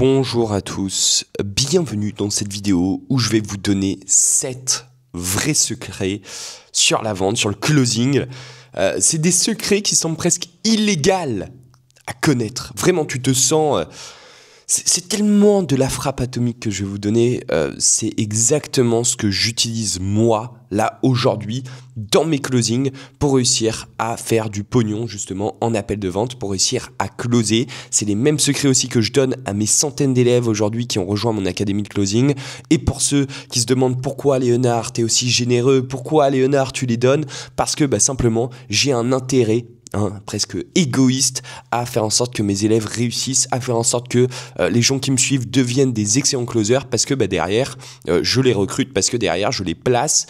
Bonjour à tous, bienvenue dans cette vidéo où je vais vous donner 7 vrais secrets sur la vente, sur le closing. C'est des secrets qui semblent presque illégaux à connaître. Vraiment, tu te sens... c'est tellement de la frappe atomique que je vais vous donner. C'est exactement ce que j'utilise moi, là, aujourd'hui, dans mes closings, pour réussir à faire du pognon, justement, en appel de vente, pour réussir à closer. C'est les mêmes secrets aussi que je donne à mes centaines d'élèves aujourd'hui qui ont rejoint mon académie de closing. Et pour ceux qui se demandent pourquoi, Léonard, t'es aussi généreux, pourquoi, Léonard, tu les donnes? Parce que, simplement, j'ai un intérêt presque égoïste à faire en sorte que mes élèves réussissent, à faire en sorte que les gens qui me suivent deviennent des excellents closers parce que derrière, je les recrute, parce que derrière, je les place.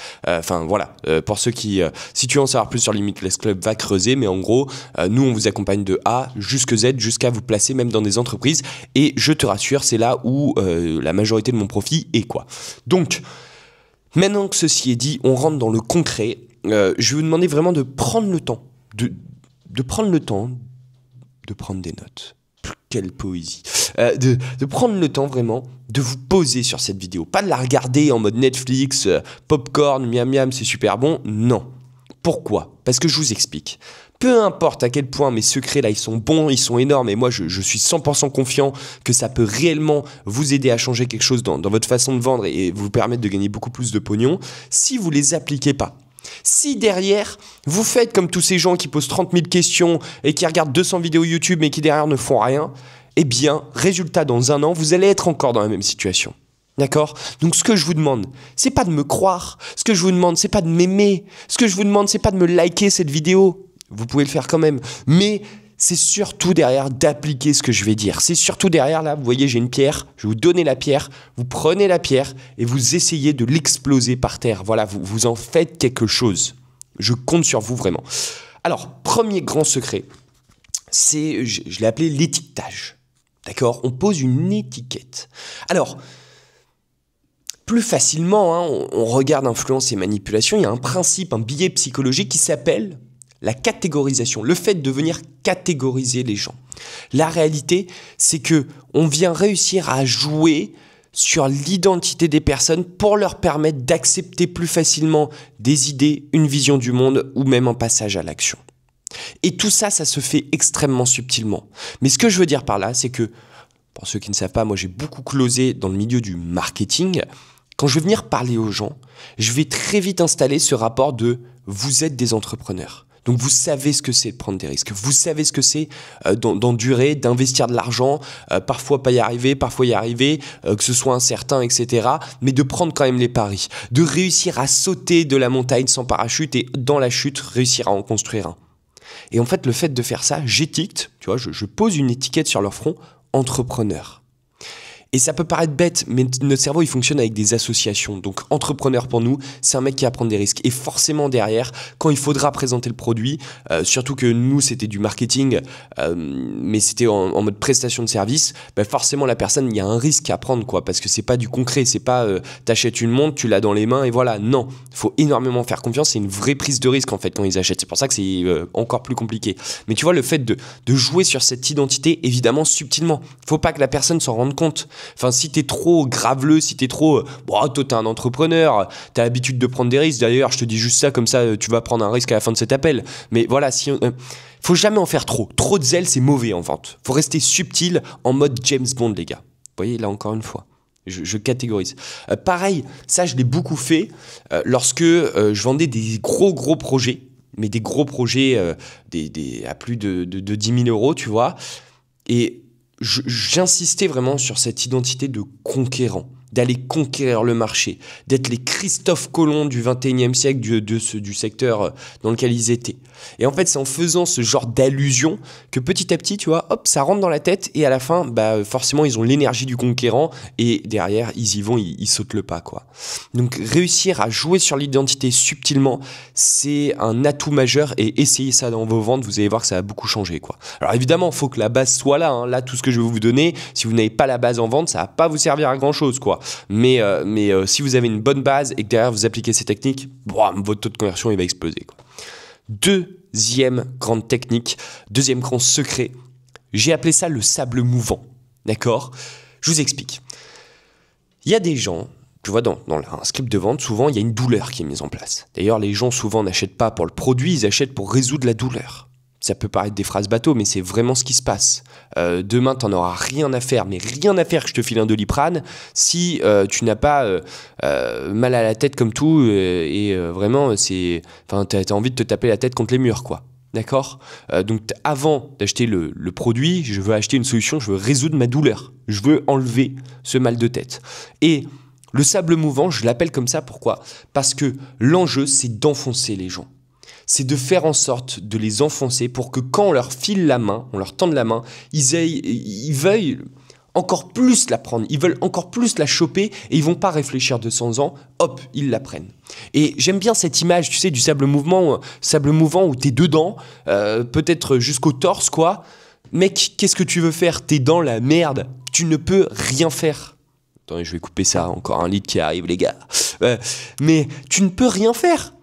Voilà, pour ceux qui, si tu veux en savoir plus sur Limitless Club, va creuser, mais en gros, nous, on vous accompagne de A jusqu'à Z, jusqu'à vous placer même dans des entreprises. Et je te rassure, c'est là où la majorité de mon profit est quoi. Donc, maintenant que ceci est dit, on rentre dans le concret. Je vais vous demander vraiment de prendre le temps, de prendre des notes. Quelle poésie. De prendre le temps vraiment de vous poser sur cette vidéo. Pas de la regarder en mode Netflix, popcorn, miam miam, c'est super bon. Non. Pourquoi? Parce que je vous explique. Peu importe à quel point mes secrets là, ils sont bons, ils sont énormes et moi je suis 100% confiant que ça peut réellement vous aider à changer quelque chose dans votre façon de vendre et vous permettre de gagner beaucoup plus de pognon. Si vous les appliquez pas, si derrière, vous faites comme tous ces gens qui posent 30 000 questions et qui regardent 200 vidéos YouTube mais qui derrière ne font rien, eh bien, résultat, dans un an, vous allez être encore dans la même situation. D'accord? Donc ce que je vous demande, c'est pas de me croire. Ce que je vous demande, c'est pas de m'aimer. Ce que je vous demande, c'est pas de me liker cette vidéo. Vous pouvez le faire quand même. Mais c'est surtout derrière d'appliquer ce que je vais dire. C'est surtout derrière, là, vous voyez, j'ai une pierre, je vais vous donner la pierre, vous prenez la pierre et vous essayez de l'exploser par terre. Voilà, vous en faites quelque chose. Je compte sur vous vraiment. Alors, premier grand secret, c'est, je l'ai appelé l'étiquetage. D'accord? On pose une étiquette. Alors, plus facilement, on regarde influence et manipulation, il y a un principe, un biais psychologique qui s'appelle la catégorisation, le fait de venir catégoriser les gens. La réalité, c'est que on vient réussir à jouer sur l'identité des personnes pour leur permettre d'accepter plus facilement des idées, une vision du monde ou même un passage à l'action. Et tout ça, ça se fait extrêmement subtilement. Mais ce que je veux dire par là, c'est que, pour ceux qui ne savent pas, moi j'ai beaucoup closé dans le milieu du marketing. Quand je vais venir parler aux gens, je vais très vite installer ce rapport de « vous êtes des entrepreneurs ». Donc vous savez ce que c'est de prendre des risques, vous savez ce que c'est d'endurer, d'investir de l'argent, parfois pas y arriver, parfois y arriver, que ce soit incertain, etc. Mais de prendre quand même les paris, de réussir à sauter de la montagne sans parachute et dans la chute, réussir à en construire un. Et en fait, le fait de faire ça, j'étiquette, tu vois, je pose une étiquette sur leur front, entrepreneur. Et ça peut paraître bête, mais notre cerveau, il fonctionne avec des associations. Donc, entrepreneur pour nous, c'est un mec qui va prendre des risques. Et forcément, derrière, quand il faudra présenter le produit, surtout que nous, c'était du marketing, mais c'était en mode prestation de service, forcément, la personne, il y a un risque à prendre, quoi, parce que c'est pas du concret. C'est pas t'achètes une montre, tu l'as dans les mains et voilà. Non, il faut énormément faire confiance. C'est une vraie prise de risque, en fait, quand ils achètent. C'est pour ça que c'est encore plus compliqué. Mais tu vois, le fait de jouer sur cette identité, évidemment, subtilement. Faut pas que la personne s'en rende compte. Enfin, si t'es trop graveleux, si t'es trop... toi, t'es un entrepreneur, t'as l'habitude de prendre des risques. D'ailleurs, je te dis juste ça, comme ça, tu vas prendre un risque à la fin de cet appel. Mais voilà, faut jamais en faire trop. Trop de zèle, c'est mauvais en vente. Faut rester subtil en mode James Bond, les gars. Vous voyez, là, encore une fois. Je catégorise. Pareil, ça, je l'ai beaucoup fait lorsque je vendais des gros projets. Mais des gros projets à plus de 10 000 euros, tu vois. Et j'insistais vraiment sur cette identité de conquérant, d'aller conquérir le marché, d'être les Christophe Colomb du 21e siècle du secteur dans lequel ils étaient. Et en fait, c'est en faisant ce genre d'allusion que petit à petit, tu vois, hop, ça rentre dans la tête et à la fin, forcément, ils ont l'énergie du conquérant et derrière, ils y vont, ils sautent le pas, quoi. Donc, réussir à jouer sur l'identité subtilement, c'est un atout majeur et essayez ça dans vos ventes, vous allez voir que ça va beaucoup changer, quoi. Alors évidemment, il faut que la base soit là, Là, tout ce que je vais vous donner, si vous n'avez pas la base en vente, ça va pas vous servir à grand chose, quoi. Mais si vous avez une bonne base et que derrière vous appliquez ces techniques, votre taux de conversion il va exploser, quoi. Deuxième grande technique, deuxième grand secret, j'ai appelé ça le sable mouvant. D'accord? Je vous explique. Il y a des gens, tu vois, dans un script de vente, souvent, il y a une douleur qui est mise en place. D'ailleurs, les gens, souvent, n'achètent pas pour le produit, ils achètent pour résoudre la douleur. Ça peut paraître des phrases bateau, mais c'est vraiment ce qui se passe. Demain, tu n'en auras rien à faire, mais rien à faire que je te file un Doliprane si tu n'as pas mal à la tête comme tout vraiment, tu as envie de te taper la tête contre les murs, quoi. D'accord ? Donc, avant d'acheter le produit, je veux acheter une solution, je veux résoudre ma douleur. Je veux enlever ce mal de tête. Et le sable mouvant, je l'appelle comme ça, pourquoi ? Parce que l'enjeu, c'est d'enfoncer les gens. C'est de faire en sorte de les enfoncer pour que quand on leur file la main, on leur tende la main, ils veuillent encore plus la prendre, ils veulent encore plus la choper et ils vont pas réfléchir 200 ans, hop, ils la prennent. Et j'aime bien cette image, tu sais, du sable mouvant où t'es dedans, peut-être jusqu'au torse, quoi. Mec, qu'est-ce que tu veux faire ? T'es dans la merde, tu ne peux rien faire. Attendez, je vais couper ça, encore un lead qui arrive, les gars. Mais tu ne peux rien faire,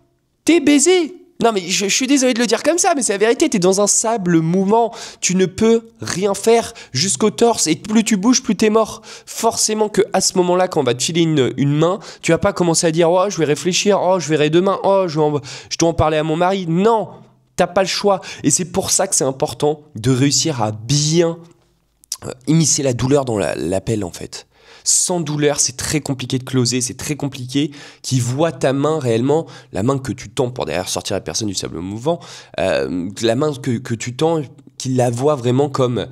t'es baisé. Non mais je suis désolé de le dire comme ça, mais c'est la vérité, t'es dans un sable mouvant, tu ne peux rien faire jusqu'au torse et plus tu bouges, plus t'es mort. Forcément que à ce moment-là, quand on va te filer une main, tu vas pas commencer à dire « Oh, je vais réfléchir, oh, je verrai demain, oh, je dois en parler à mon mari ». Non, t'as pas le choix. Et c'est pour ça que c'est important de réussir à bien immiscer la douleur dans l'appel en fait. Sans douleur, c'est très compliqué de closer, c'est très compliqué qu'ils voient ta main réellement, la main que tu tends pour derrière sortir la personne du sable mouvant, la main que tu tends, qu'ils la voient vraiment comme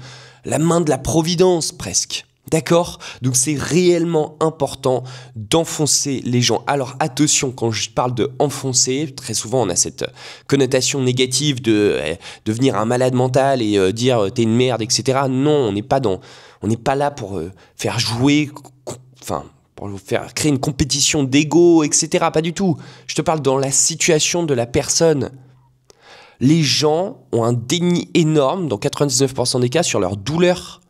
la main de la providence presque. D'accord ? Donc c'est réellement important d'enfoncer les gens. Alors attention, quand je parle de enfoncer, très souvent on a cette connotation négative de devenir un malade mental et dire t'es une merde, etc. Non, on n'est pas là pour faire jouer, pour faire créer une compétition d'ego, etc. Pas du tout. Je te parle dans la situation de la personne. Les gens ont un déni énorme, dans 99% des cas, sur leur douleur.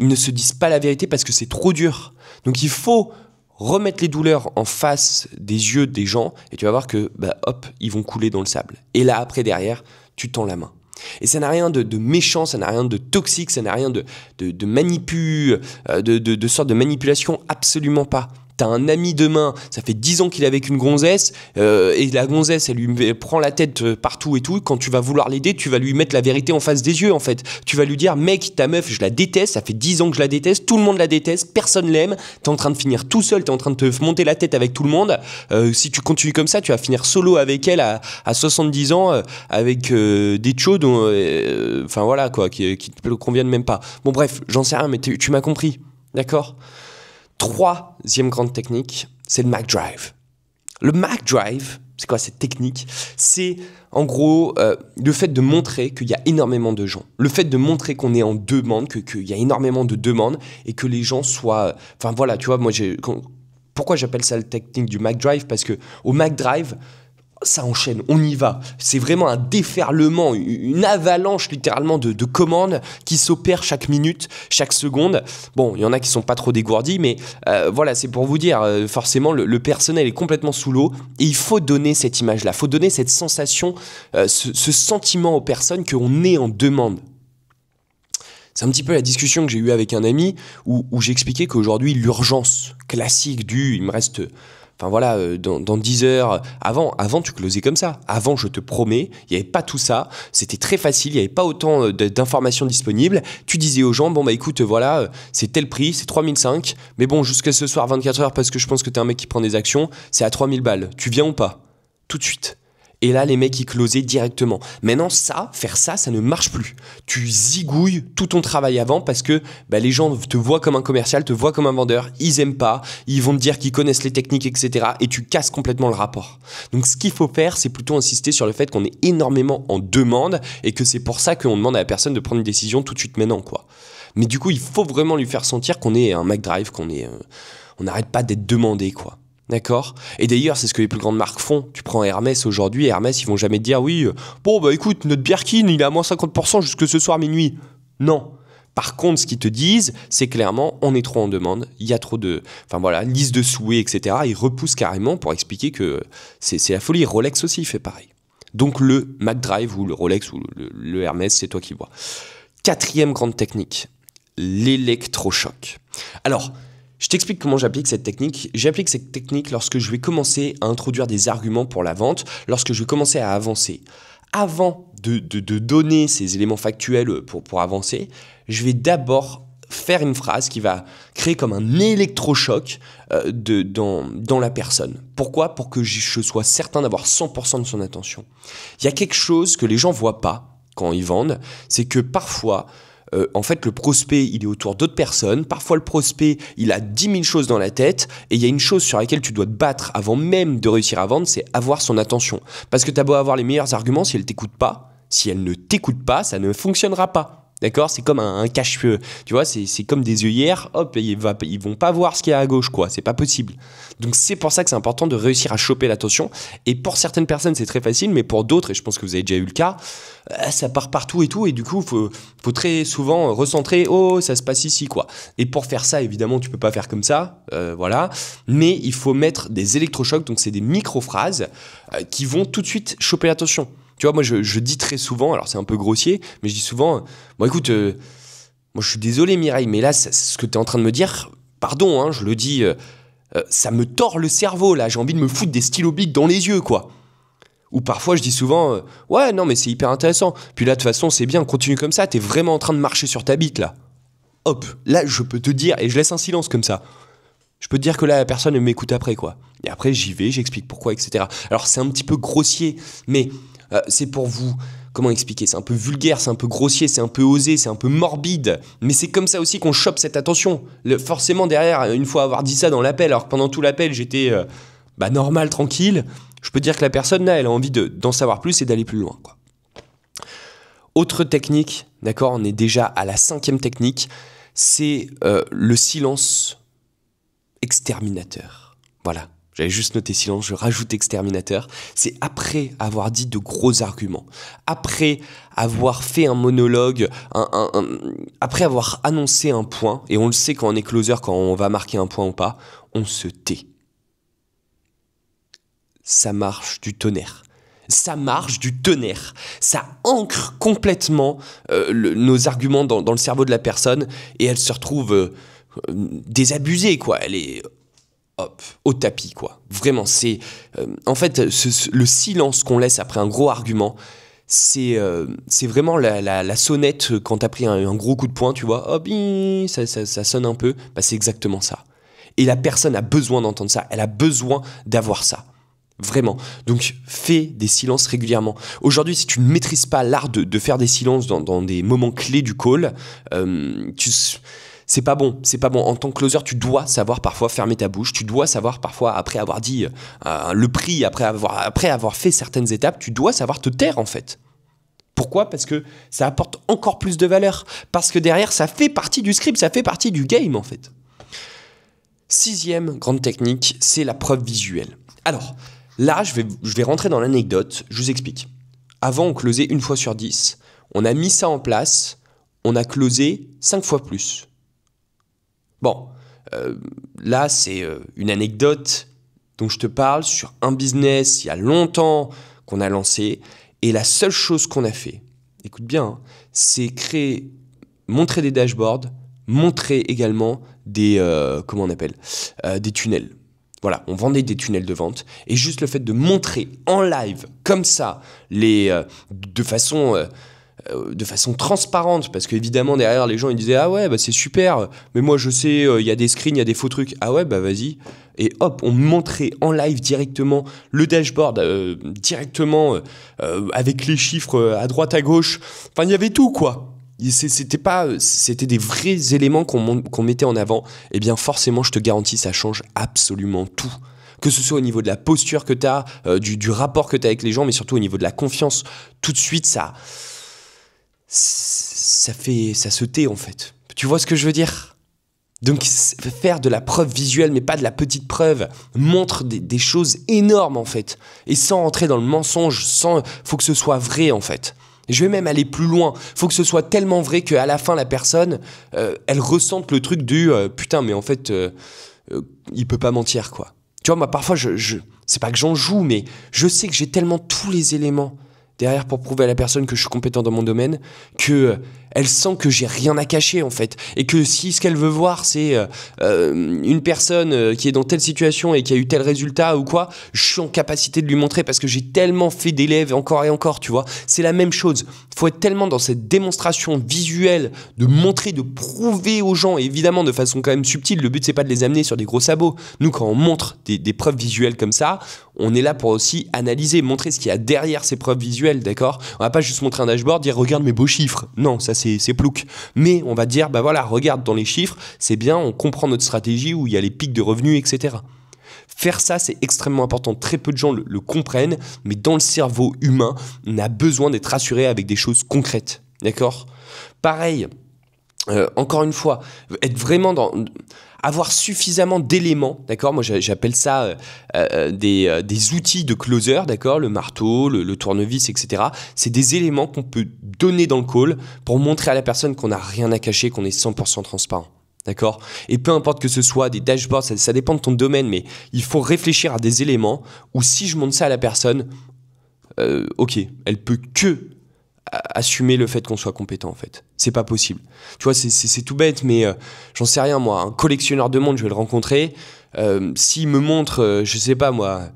Ils ne se disent pas la vérité parce que c'est trop dur. Donc il faut remettre les douleurs en face des yeux des gens et tu vas voir que, hop, ils vont couler dans le sable. Et là, après, derrière, tu tends la main. Et ça n'a rien de méchant, ça n'a rien de toxique, ça n'a rien de sorte de manipulation, absolument pas. T'as un ami demain, ça fait 10 ans qu'il est avec une gonzesse et la gonzesse, elle lui prend la tête partout et tout. Quand tu vas vouloir l'aider, tu vas lui mettre la vérité en face des yeux en fait. Tu vas lui dire, mec, ta meuf, je la déteste, ça fait 10 ans que je la déteste, tout le monde la déteste, personne l'aime, t'es en train de finir tout seul, t'es en train de te monter la tête avec tout le monde. Si tu continues comme ça, tu vas finir solo avec elle à 70 ans avec des tchos voilà quoi, qui te conviennent même pas. Bon bref, j'en sais rien, mais tu m'as compris, d'accord ? Troisième grande technique, c'est le Mac Drive. Le Mac Drive, c'est quoi cette technique ? C'est en gros le fait de montrer qu'il y a énormément de gens. Le fait de montrer qu'on est en demande, qu'il y a énormément de demandes et que les gens soient... Enfin voilà, tu vois, pourquoi j'appelle ça la technique du Mac Drive ? Parce que au Mac Drive, ça enchaîne, on y va. C'est vraiment un déferlement, une avalanche littéralement de commandes qui s'opèrent chaque minute, chaque seconde. Bon, il y en a qui sont pas trop dégourdis, mais voilà, c'est pour vous dire, forcément, le personnel est complètement sous l'eau et il faut donner cette image-là, il faut donner cette sensation, ce sentiment aux personnes qu'on est en demande. C'est un petit peu la discussion que j'ai eue avec un ami où j'expliquais qu'aujourd'hui, l'urgence classique il me reste... Enfin voilà, dans 10 heures, avant tu closais comme ça. Avant, je te promets, il n'y avait pas tout ça. C'était très facile, il n'y avait pas autant d'informations disponibles. Tu disais aux gens, écoute, voilà, c'est tel prix, c'est 3005. Mais bon, jusqu'à ce soir, 24 heures, parce que je pense que t'es un mec qui prend des actions, c'est à 3000 balles. Tu viens ou pas ? Tout de suite. Et là, les mecs, ils closaient directement. Maintenant, faire ça ne marche plus. Tu zigouilles tout ton travail avant parce que les gens te voient comme un commercial, te voient comme un vendeur. Ils aiment pas, ils vont te dire qu'ils connaissent les techniques, etc. Et tu casses complètement le rapport. Donc, ce qu'il faut faire, c'est plutôt insister sur le fait qu'on est énormément en demande et que c'est pour ça qu'on demande à la personne de prendre une décision tout de suite maintenant, quoi. Mais du coup, il faut vraiment lui faire sentir qu'on est un Mac Drive, on n'arrête pas d'être demandé, quoi. D'accord ? Et d'ailleurs, c'est ce que les plus grandes marques font. Tu prends Hermès aujourd'hui, Hermès, ils vont jamais te dire oui, écoute, notre Birkin, il est à moins 50% jusque ce soir minuit. Non. Par contre, ce qu'ils te disent, c'est clairement, on est trop en demande, il y a trop de... Enfin voilà, liste de souhaits, etc. Ils repoussent carrément pour expliquer que c'est la folie. Rolex aussi fait pareil. Donc le Mac Drive ou le Rolex ou le Hermès, c'est toi qui vois. Quatrième grande technique, l'électrochoc. Alors, je t'explique comment j'applique cette technique. J'applique cette technique lorsque je vais commencer à introduire des arguments pour la vente, lorsque je vais commencer à avancer. Avant de donner ces éléments factuels pour avancer, je vais d'abord faire une phrase qui va créer comme un électrochoc dans la personne. Pourquoi ? Pour que je sois certain d'avoir 100% de son attention. Il y a quelque chose que les gens ne voient pas quand ils vendent, c'est que parfois, en fait, le prospect, il est autour d'autres personnes. Parfois, le prospect, il a 10 000 choses dans la tête. Et il y a une chose sur laquelle tu dois te battre avant même de réussir à vendre, c'est avoir son attention. Parce que tu as beau avoir les meilleurs arguments, si elle ne t'écoute pas, ça ne fonctionnera pas. D'accord ? C'est comme un cache-feu. Tu vois, c'est comme des œillères. Hop, ils vont pas voir ce qu'il y a à gauche, quoi. C'est pas possible. Donc, c'est pour ça que c'est important de réussir à choper l'attention. Et pour certaines personnes, c'est très facile. Mais pour d'autres, et je pense que vous avez déjà eu le cas, ça part partout et tout. Et du coup, faut très souvent recentrer. Oh, ça se passe ici, quoi. Et pour faire ça, évidemment, tu peux pas faire comme ça. Voilà. Mais il faut mettre des électrochocs. Donc, c'est des micro-phrases qui vont tout de suite choper l'attention. Tu vois, moi, je dis très souvent, alors c'est un peu grossier, mais je dis souvent, bon écoute, moi je suis désolé Mireille, mais là, ce que tu es en train de me dire, pardon, hein, je le dis, ça me tord le cerveau, là, j'ai envie de me foutre des stylos bics dans les yeux, quoi. Ou parfois, je dis souvent, ouais, non, mais c'est hyper intéressant. Puis là, de toute façon, c'est bien, continue comme ça, t'es vraiment en train de marcher sur ta bite, là. Hop, là, je peux te dire, et je laisse un silence comme ça. Je peux te dire que là, la personne elle m'écoute après, quoi. Et après, j'y vais, j'explique pourquoi, etc. Alors, c'est un petit peu grossier, mais c'est pour vous, comment expliquer ? C'est un peu vulgaire, c'est un peu grossier, c'est un peu osé, c'est un peu morbide. Mais c'est comme ça aussi qu'on chope cette attention. Forcément, derrière, une fois avoir dit ça dans l'appel, alors que pendant tout l'appel, j'étais normal, tranquille, je peux dire que la personne, là, elle a envie d'en savoir plus et d'aller plus loin, quoi. Autre technique, d'accord, on est déjà à la 5e technique, c'est le silence exterminateur. Voilà. J'avais juste noté silence, je rajoute exterminateur. C'est après avoir dit de gros arguments, après avoir fait un monologue, après avoir annoncé un point, et on le sait quand on est closer, quand on va marquer un point ou pas, on se tait. Ça marche du tonnerre. Ça marche du tonnerre. Ça ancre complètement nos arguments dans le cerveau de la personne, et elle se retrouve désabusée, quoi. Elle est... hop, au tapis, quoi. Vraiment, c'est... en fait, le silence qu'on laisse après un gros argument, c'est vraiment la sonnette quand t'as pris un gros coup de poing, tu vois, hop, ça sonne un peu. Bah, c'est exactement ça. Et la personne a besoin d'entendre ça. Elle a besoin d'avoir ça. Vraiment. Donc, fais des silences régulièrement. Aujourd'hui, si tu ne maîtrises pas l'art de faire des silences dans des moments clés du call, c'est pas bon, c'est pas bon. En tant que closer, tu dois savoir parfois fermer ta bouche, tu dois savoir parfois, après avoir dit le prix, après avoir fait certaines étapes, tu dois savoir te taire en fait. Pourquoi ? Parce que ça apporte encore plus de valeur. Parce que derrière, ça fait partie du script, ça fait partie du game en fait. 6e grande technique, c'est la preuve visuelle. Alors, là, je vais rentrer dans l'anecdote, je vous explique. Avant, on closait 1 fois sur 10. On a mis ça en place, on a closé 5 fois plus. Bon, là, c'est une anecdote dont je te parle sur un business il y a longtemps qu'on a lancé. Et la seule chose qu'on a fait, écoute bien, hein, c'est montrer des dashboards, montrer également des tunnels. Voilà, on vendait des tunnels de vente. Et juste le fait de montrer en live, comme ça, de façon transparente, parce qu'évidemment derrière les gens ils disaient ah ouais bah c'est super, mais moi je sais il y a des screens, il y a des faux trucs, ah ouais bah vas-y, et hop on montrait en live directement le dashboard directement avec les chiffres à droite à gauche, enfin il y avait tout quoi. C'était des vrais éléments qu'on mettait en avant, et bien forcément je te garantis ça change absolument tout. Que ce soit au niveau de la posture que tu as, du rapport que tu as avec les gens, mais surtout au niveau de la confiance, tout de suite ça se tait en fait. Tu vois ce que je veux dire ? Donc faire de la preuve visuelle, mais pas de la petite preuve, montre des choses énormes en fait. Et sans rentrer dans le mensonge, faut que ce soit vrai en fait. Et je vais même aller plus loin. Faut que ce soit tellement vrai qu'à la fin la personne, elle ressente le truc du putain mais en fait il peut pas mentir quoi. Tu vois moi parfois c'est pas que j'en joue, mais je sais que j'ai tellement tous les éléments derrière pour prouver à la personne que je suis compétent dans mon domaine, que Elle sent que j'ai rien à cacher en fait, et que si ce qu'elle veut voir c'est une personne qui est dans telle situation et qui a eu tel résultat ou quoi, je suis en capacité de lui montrer parce que j'ai tellement fait d'élèves encore et encore, tu vois. C'est la même chose. Il faut être tellement dans cette démonstration visuelle, de montrer, de prouver aux gens, et évidemment de façon quand même subtile. Le but c'est pas de les amener sur des gros sabots. Nous quand on montre des preuves visuelles comme ça, on est là pour aussi analyser, montrer ce qu'il y a derrière ces preuves visuelles, d'accord? On va pas juste montrer un dashboard, dire regarde mes beaux chiffres. Non, ça c'est plouc. Mais on va dire, bah voilà, regarde dans les chiffres, c'est bien, on comprend notre stratégie où il y a les pics de revenus, etc. Faire ça, c'est extrêmement important. Très peu de gens le comprennent, mais dans le cerveau humain, on a besoin d'être rassuré avec des choses concrètes, d'accord? Pareil, encore une fois, être vraiment dans... avoir suffisamment d'éléments, d'accord? Moi, j'appelle ça des outils de closer, d'accord? Le marteau, le tournevis, etc. C'est des éléments qu'on peut donner dans le call pour montrer à la personne qu'on n'a rien à cacher, qu'on est 100% transparent, d'accord? Et peu importe que ce soit des dashboards, ça dépend de ton domaine, mais il faut réfléchir à des éléments où si je montre ça à la personne, ok, elle peut que assumer le fait qu'on soit compétent en fait. C'est pas possible. Tu vois, c'est tout bête, mais j'en sais rien moi. Un collectionneur de montres, je vais le rencontrer. S'il me montre, je sais pas moi,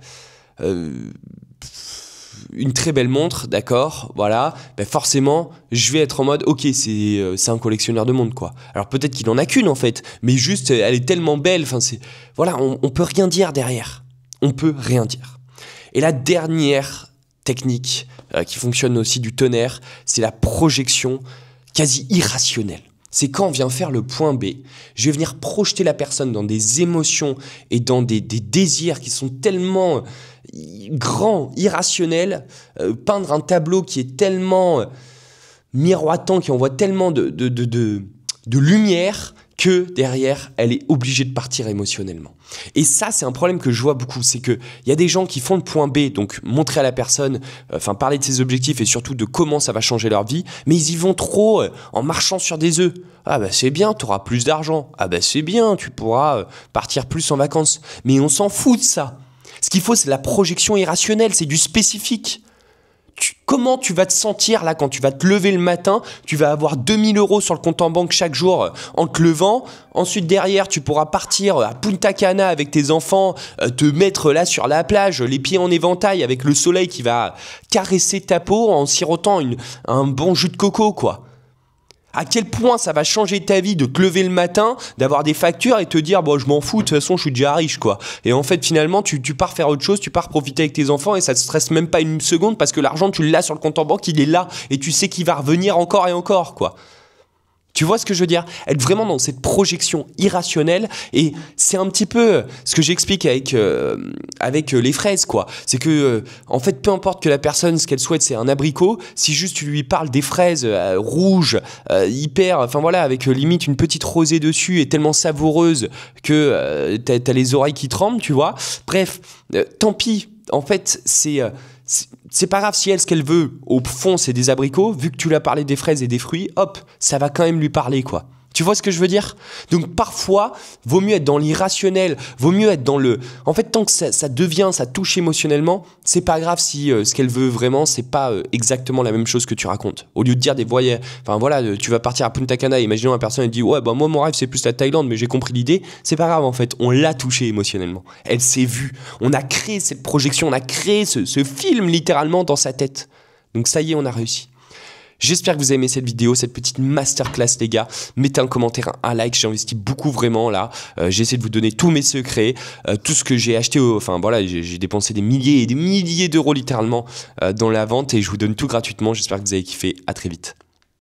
une très belle montre, d'accord, voilà, ben forcément, je vais être en mode, ok, c'est un collectionneur de montres quoi. Alors peut-être qu'il en a qu'une en fait, mais juste, elle est tellement belle, enfin c'est, voilà, on peut rien dire derrière. On peut rien dire. Et la dernière technique qui fonctionne aussi du tonnerre, c'est la projection quasi irrationnelle. C'est quand on vient faire le point B, je vais venir projeter la personne dans des émotions et dans des désirs qui sont tellement grands, irrationnels, peindre un tableau qui est tellement miroitant, qui envoie tellement de lumière que derrière, elle est obligée de partir émotionnellement. Et ça, c'est un problème que je vois beaucoup, c'est qu'il y a des gens qui font le point B, donc montrer à la personne, parler de ses objectifs et surtout de comment ça va changer leur vie, mais ils y vont trop en marchant sur des œufs. Ah bah c'est bien, tu auras plus d'argent. Ah bah c'est bien, tu pourras partir plus en vacances. Mais on s'en fout de ça. Ce qu'il faut, c'est la projection irrationnelle, c'est du spécifique. Comment tu vas te sentir là quand tu vas te lever le matin, tu vas avoir 2000 € sur le compte en banque chaque jour en te levant. Ensuite derrière tu pourras partir à Punta Cana avec tes enfants, te mettre là sur la plage, les pieds en éventail avec le soleil qui va caresser ta peau en sirotant un bon jus de coco quoi. À quel point ça va changer ta vie de te lever le matin, d'avoir des factures et te dire bon je m'en fous, de toute façon je suis déjà riche quoi. Et en fait finalement tu pars faire autre chose, tu pars profiter avec tes enfants et ça te stresse même pas une seconde parce que l'argent tu l'as sur le compte en banque, il est là et tu sais qu'il va revenir encore et encore quoi. Tu vois ce que je veux dire? Être vraiment dans cette projection irrationnelle, et c'est un petit peu ce que j'explique avec les fraises quoi. C'est que en fait peu importe que la personne ce qu'elle souhaite c'est un abricot, si juste tu lui parles des fraises rouges hyper, enfin voilà, avec limite une petite rosée dessus et tellement savoureuse que t'as les oreilles qui tremblent, tu vois. Bref, tant pis. En fait c'est pas grave si elle, ce qu'elle veut, au fond, c'est des abricots. Vu que tu lui as parlé des fraises et des fruits, hop, ça va quand même lui parler, quoi. Tu vois ce que je veux dire? Donc parfois, vaut mieux être dans l'irrationnel, vaut mieux être dans le... En fait, tant que ça devient, ça touche émotionnellement, c'est pas grave si ce qu'elle veut vraiment, c'est pas exactement la même chose que tu racontes. Au lieu de dire des voyages... Enfin voilà, tu vas partir à Punta Cana, imaginons la personne, elle dit « Ouais, bah moi, mon rêve, c'est plus la Thaïlande, mais j'ai compris l'idée. » C'est pas grave, en fait, on l'a touché émotionnellement. Elle s'est vue. On a créé cette projection, on a créé ce film, littéralement, dans sa tête. Donc ça y est, on a réussi. J'espère que vous avez aimé cette vidéo, cette petite masterclass les gars. Mettez un commentaire, un like, j'ai investi beaucoup vraiment là. J'ai essayé de vous donner tous mes secrets, tout ce que j'ai acheté, enfin voilà, j'ai dépensé des milliers et des milliers d'euros littéralement dans la vente et je vous donne tout gratuitement. J'espère que vous avez kiffé, à très vite.